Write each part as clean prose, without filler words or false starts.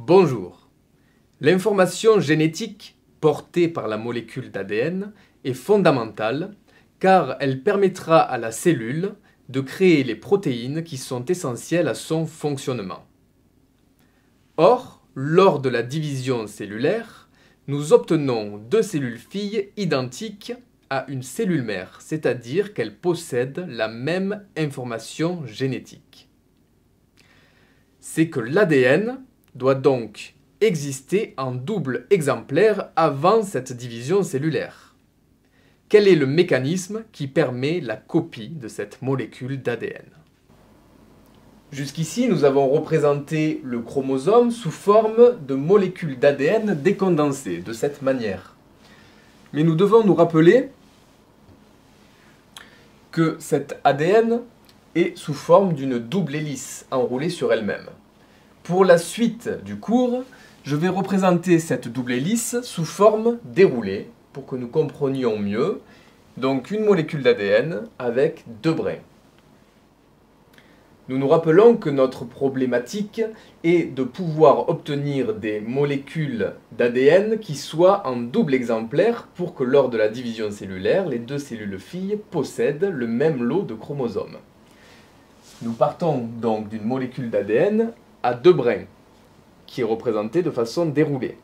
Bonjour. L'information génétique portée par la molécule d'ADN est fondamentale car elle permettra à la cellule de créer les protéines qui sont essentielles à son fonctionnement. Or, lors de la division cellulaire, nous obtenons deux cellules filles identiques à une cellule mère, c'est-à-dire qu'elles possèdent la même information génétique. C'est que l'ADN doit donc exister en double exemplaire avant cette division cellulaire. Quel est le mécanisme qui permet la copie de cette molécule d'ADN? Jusqu'ici, nous avons représenté le chromosome sous forme de molécules d'ADN décondensées, de cette manière. Mais nous devons nous rappeler que cet ADN est sous forme d'une double hélice enroulée sur elle-même. Pour la suite du cours, je vais représenter cette double hélice sous forme déroulée pour que nous comprenions mieux. Donc une molécule d'ADN avec deux brins. Nous nous rappelons que notre problématique est de pouvoir obtenir des molécules d'ADN qui soient en double exemplaire pour que lors de la division cellulaire, les deux cellules filles possèdent le même lot de chromosomes. Nous partons donc d'une molécule d'ADN à deux brins, qui est représentée de façon déroulée.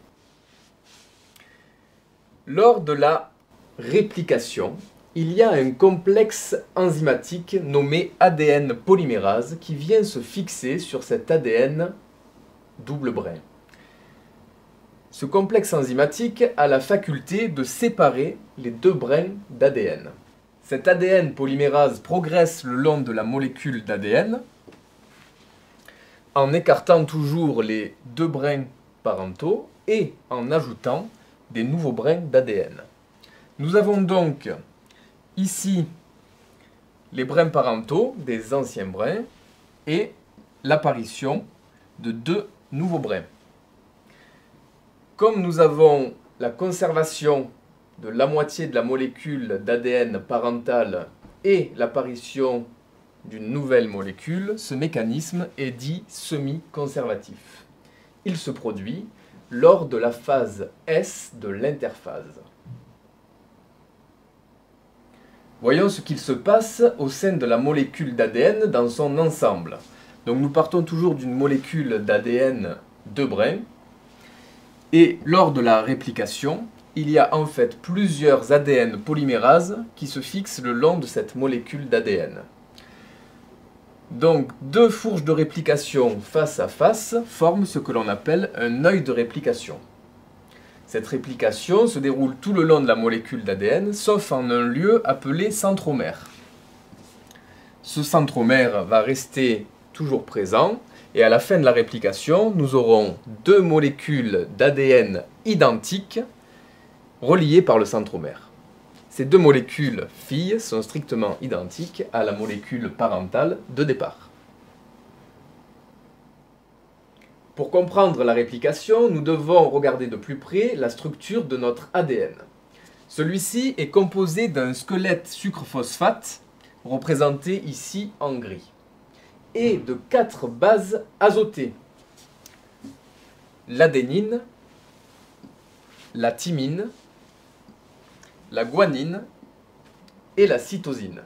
Lors de la réplication, il y a un complexe enzymatique nommé ADN polymérase qui vient se fixer sur cet ADN double brin. Ce complexe enzymatique a la faculté de séparer les deux brins d'ADN. Cet ADN polymérase progresse le long de la molécule d'ADN en écartant toujours les deux brins parentaux et en ajoutant des nouveaux brins d'ADN. Nous avons donc ici les brins parentaux des anciens brins et l'apparition de deux nouveaux brins. Comme nous avons la conservation de la moitié de la molécule d'ADN parentale et l'apparition d'une nouvelle molécule, ce mécanisme est dit semi-conservatif. Il se produit lors de la phase S de l'interphase. Voyons ce qu'il se passe au sein de la molécule d'ADN dans son ensemble. Donc nous partons toujours d'une molécule d'ADN deux brins. Et lors de la réplication, il y a en fait plusieurs ADN polymérases qui se fixent le long de cette molécule d'ADN. Donc deux fourches de réplication face à face forment ce que l'on appelle un œil de réplication. Cette réplication se déroule tout le long de la molécule d'ADN, sauf en un lieu appelé centromère. Ce centromère va rester toujours présent, et à la fin de la réplication, nous aurons deux molécules d'ADN identiques, reliées par le centromère. Ces deux molécules filles sont strictement identiques à la molécule parentale de départ. Pour comprendre la réplication, nous devons regarder de plus près la structure de notre ADN. Celui-ci est composé d'un squelette sucre-phosphate, représenté ici en gris, et de 4 bases azotées. L'adénine, la thymine, la guanine et la cytosine.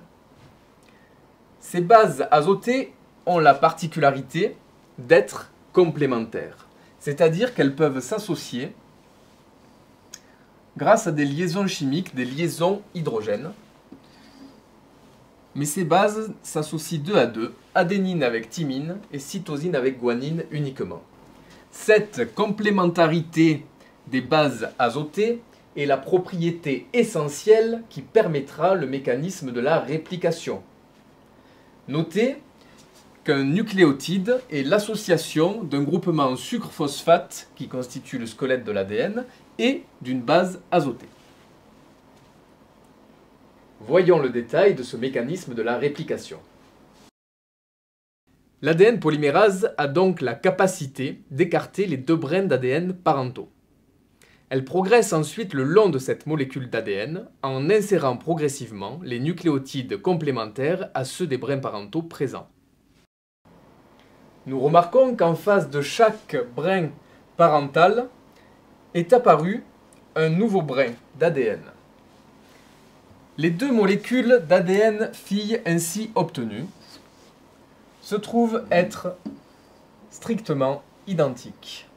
Ces bases azotées ont la particularité d'être complémentaires, c'est-à-dire qu'elles peuvent s'associer grâce à des liaisons chimiques, des liaisons hydrogènes. Mais ces bases s'associent deux à deux, adénine avec thymine et cytosine avec guanine uniquement. Cette complémentarité des bases azotées est la propriété essentielle qui permettra le mécanisme de la réplication. Notez qu'un nucléotide est l'association d'un groupement sucre-phosphate qui constitue le squelette de l'ADN et d'une base azotée. Voyons le détail de ce mécanisme de la réplication. L'ADN polymérase a donc la capacité d'écarter les deux brins d'ADN parentaux. Elle progresse ensuite le long de cette molécule d'ADN en insérant progressivement les nucléotides complémentaires à ceux des brins parentaux présents. Nous remarquons qu'en face de chaque brin parentale, est apparu un nouveau brin d'ADN. Les deux molécules d'ADN filles ainsi obtenues se trouvent être strictement identiques.